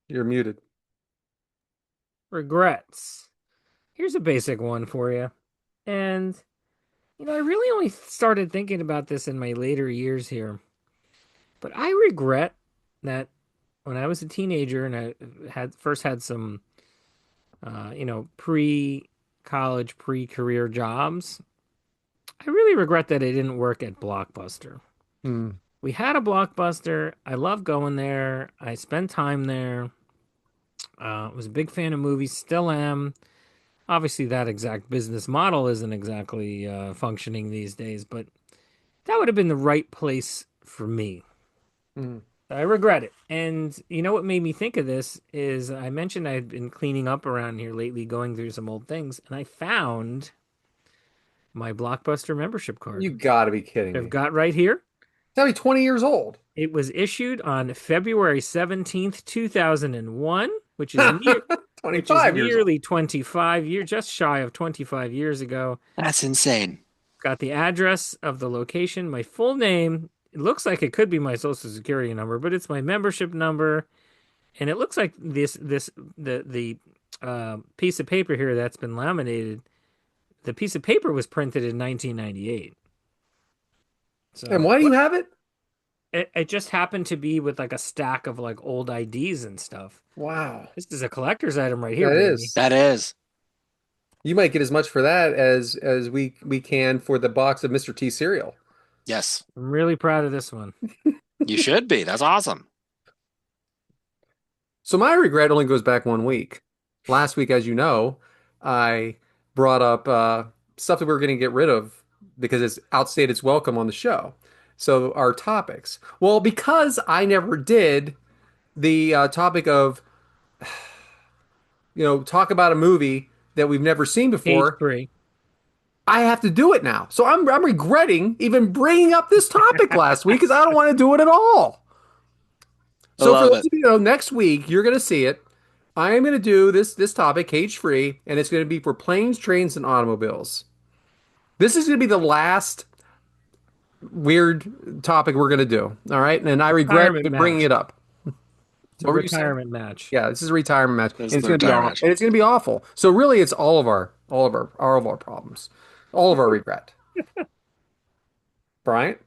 You're muted. Regrets. Here's a basic one for you. And, I really only started thinking about this in my later years here. But I regret that when I was a teenager and I had some, pre-college, pre-career jobs, I really regret that I didn't work at Blockbuster. Hmm. We had a Blockbuster. I loved going there. I spent time there. Was a big fan of movies. Still am. Obviously, that exact business model isn't exactly functioning these days, but that would have been the right place for me. Hmm. I regret it. And you know what made me think of this is I mentioned I'd been cleaning up around here lately, going through some old things, and I found my Blockbuster membership card. You gotta be kidding I've me. got right here. Gotta be 20 years old. It was issued on February 17th, 2001, which is 25 years old. nearly 25 years, just shy of 25 years ago. That's insane. Got the address of the location, my full name. It looks like it could be my social security number, but it's my membership number. And it looks like the piece of paper here that's been laminated. The piece of paper was printed in 1998. And So why do you have it? it just happened to be with like a stack of like old IDs and stuff. Wow. This is a collector's item right here, That baby. is. That is. You might get as much for that as we can for the box of Mr. T cereal. Yes. I'm really proud of this one. You should be. That's awesome. So my regret only goes back 1 week. Last week, as you know, I brought up stuff that we were going to get rid of because it's outstayed its welcome on the show. So our topics. Well, because I never did the topic of, talk about a movie that we've never seen Page before, 3. I have to do it now. So I'm regretting even bringing up this topic last week because I don't want to do it at all. I So for love those it. of you who know, next week you're going to see it. I am going to do this topic cage free, and it's going to be for planes, trains, and automobiles. This is going to be the last weird topic we're going to do. All right, and I regret Retirement bringing match. it up. It's a What were you saying? retirement match. Yeah, this is a retirement match, This and is it's the going to be retirement awful. match. And it's going to be awful. So really, it's all of our problems, all of our regret. Bryant.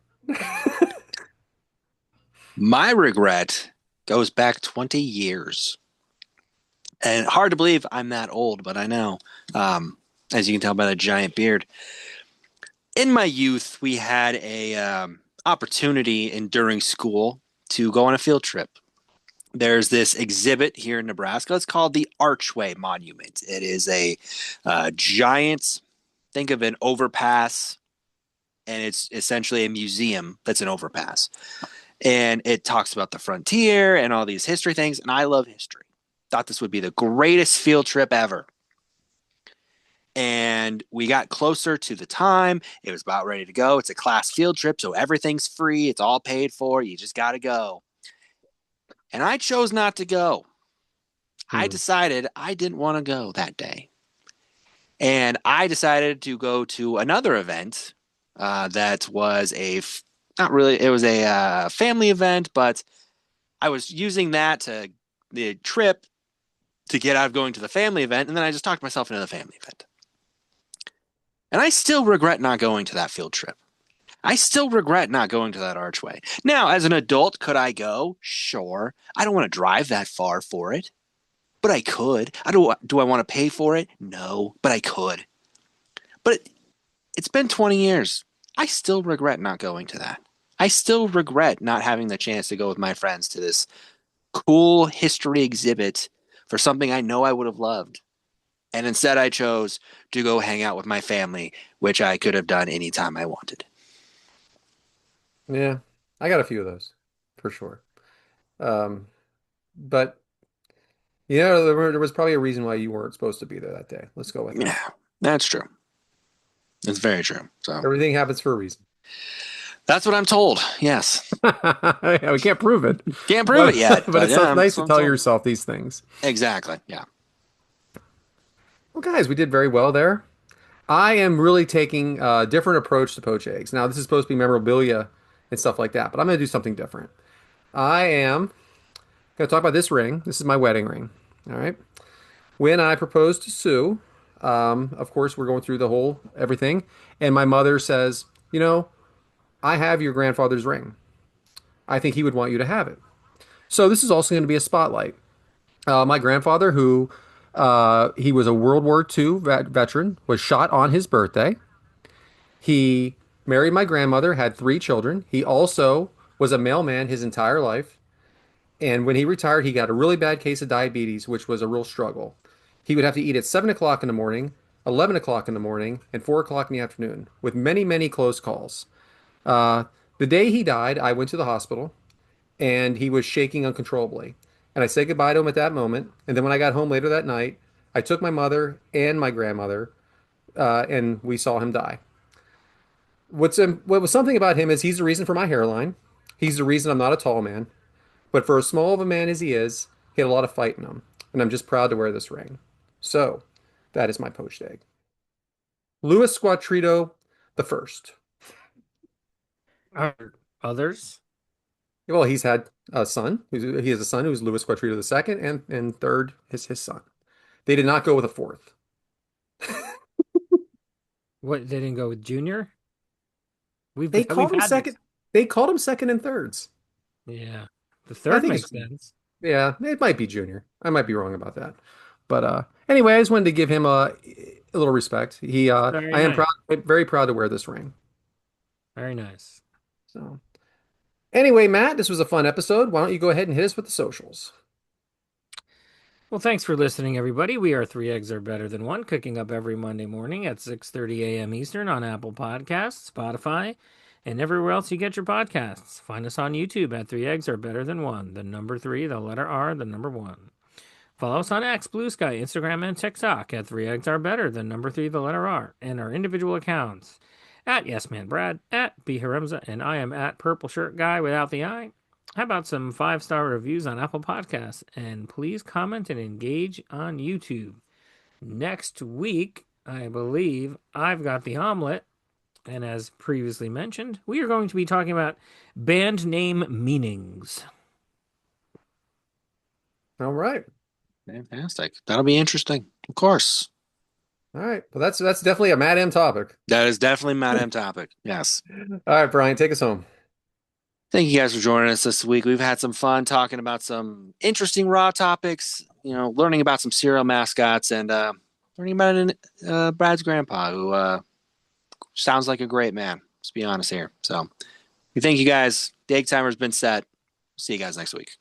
My regret goes back 20 years. And hard to believe I'm that old, but I know. As you can tell by the giant beard. In my youth, we had a opportunity during school to go on a field trip. There's this exhibit here in Nebraska. It's called the Archway Monument. It is a giant, think of an overpass, and it's essentially a museum that's an overpass. And it talks about the frontier and all these history things. And I love history. Thought this would be the greatest field trip ever. And we got closer to the time. It was about ready to go. It's a class field trip, so everything's free. It's all paid for. You just got to go. And I chose not to go. I Hmm. decided I didn't want to go that day. And I decided to go to another event that was not really, it was a family event, but I was using the trip to get out of going to the family event. And then I just talked myself into the family event. And I still regret not going to that field trip. I still regret not going to that archway. Now, as an adult, could I go? Sure. I don't want to drive that far for it, but I could. Do I want to pay for it? No, but I could. But it's been 20 years. I still regret not going to that. I still regret not having the chance to go with my friends to this cool history exhibit for something I know I would have loved. And instead, I chose to go hang out with my family, which I could have done anytime I wanted. Yeah, I got a few of those for sure. Um, but there was probably a reason why you weren't supposed to be there that day. Let's go with that. Yeah, that's true. It's very true. So Everything happens for a reason. that's what I'm told. Yes. Yeah, we can't prove it, Can't prove it but yet, but but it's yeah, nice that's to what I'm tell told. yourself these things. Exactly. Yeah. Well, guys, we did very well there. I am really taking a different approach to poach eggs. Now, this is supposed to be memorabilia and stuff like that, but I'm going to do something different. I am going to talk about this ring. This is my wedding ring. All right. When I proposed to Sue, of course, we're going through the whole everything, and my mother says, I have your grandfather's ring. I think he would want you to have it. So this is also going to be a spotlight. My grandfather, who he was a World War II veteran, was shot on his birthday. He married my grandmother, had three children. He also was a mailman his entire life. And when he retired, he got a really bad case of diabetes, which was a real struggle. He would have to eat at 7 o'clock in the morning, 11 o'clock in the morning, and 4 o'clock in the afternoon, with many, many close calls. Uh, the day he died, I went to the hospital, and he was shaking uncontrollably. And I said goodbye to him at that moment. And then when I got home later that night, I took my mother and my grandmother, and we saw him die. What was something about him is he's the reason for my hairline. He's the reason I'm not a tall man. But for as small of a man as he is, he had a lot of fight in him. And I'm just proud to wear this ring. So that is my poached egg. Louis Squatrito the first. Are others? Well, he's had a son. He has a son who's Louis Squatrito the second, and third is his son. They did not go with a fourth. What, they didn't go with Junior? They We've called him had second. this. They called him second and thirds. Yeah. The I third think it's makes sense. yeah, it might be Junior. I might be wrong about that. But anyway, I just wanted to give him a little respect. Very I am nice. proud, very proud to wear this ring. Very nice. So anyway, Matt, this was a fun episode. Why don't you go ahead and hit us with the socials? Well, thanks for listening, everybody. We are Three Eggs Are Better Than One, cooking up every Monday morning at 6:30 a.m. Eastern on Apple Podcasts, Spotify, and everywhere else you get your podcasts. Find us on YouTube at Three Eggs Are Better Than One. The number three, the letter R, the number one. Follow us on X, Blue Sky, Instagram, and TikTok at Three Eggs Are Better, the number three, the letter R, and our individual accounts at Yes Man Brad, at B Haremza, and I am at Purple Shirt Guy without the I. How about some 5-star reviews on Apple Podcasts? And please comment and engage on YouTube. Next week, I believe I've got the omelet. And as previously mentioned, we are going to be talking about band name meanings. All right. Fantastic. That'll be interesting. Of course. All right. Well, that's definitely a Mad M topic. That is definitely Matt M topic. Yes. All right, Brian, take us home. Thank you guys for joining us this week. We've had some fun talking about some interesting raw topics, learning about some cereal mascots and learning about Brad's grandpa, who sounds like a great man. Let's be honest here. So we thank you guys. The egg timer's been set. See you guys next week.